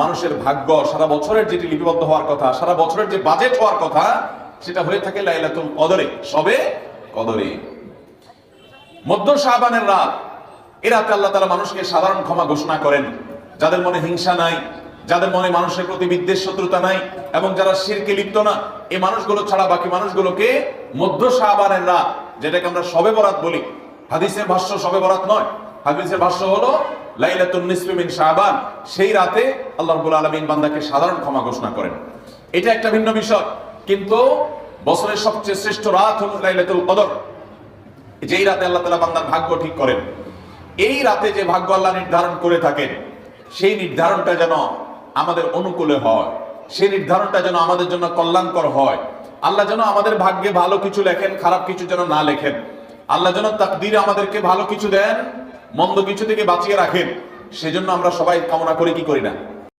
মানুষের ভাগ্য সারা বছরের যেটি লিপিবদ্ধ হওয়ার কথা, সারা বছরের যে বাজেট হওয়ার কথা, সেটা হয়ে থাকে লাইলাতুল কদরে, সবে কদরে। মধ্য শাবানের রাত, এ রাতে আল্লাহ তাআলা মানুষকে সাধারণ ক্ষমা ঘোষণা করেন। যাদের মনে হিংসা নাই, যাদের মনে মানুষের প্রতি বিদ্বেষ শত্রুতা নাই, এবং যারা শিরকে লিপ্ত না, এই মানুষগুলো ছাড়া বাকি মানুষগুলোকে মধ্য শাবানের রাত, যেটাকে আমরা শবে বরাত বলি, হাদিসের ভাষ্য শবে বরাত নয়, হাদিসের ভাষ্য হলো লাইলাতুন নিসফি মিন শাবান, সেই রাতে আল্লাহ রাব্বুল আলামিন বান্দাকে সাধারণ ক্ষমা ঘোষণা করেন। এটা একটা ভিন্ন বিষয়। কিন্তু বছরের সবচেয়ে শ্রেষ্ঠ রাত হলো লাইলাতুল কদর, যেই রাতে আল্লাহ তাআলা বান্দার ভাগ্য ঠিক করেন। এই রাতে যে ভাগ্য আল্লাহ নির্ধারণ করে থাকেন, সেই নির্ধারণটা যেন আমাদের অনুকূলে হয়, সেই নির্ধারণটা যেন আমাদের জন্য কল্যাণকর হয়। আল্লাহ যেন আমাদের ভাগ্যে ভালো কিছু লেখেন, খারাপ কিছু যেন না লেখেন। আল্লাহ যেন তাকদীরে আমাদেরকে ভালো কিছু দেন, মন্দ কিছু থেকে বাঁচিয়ে রাখেন। সেজন্য আমরা সবাই কামনা করি কি করি না?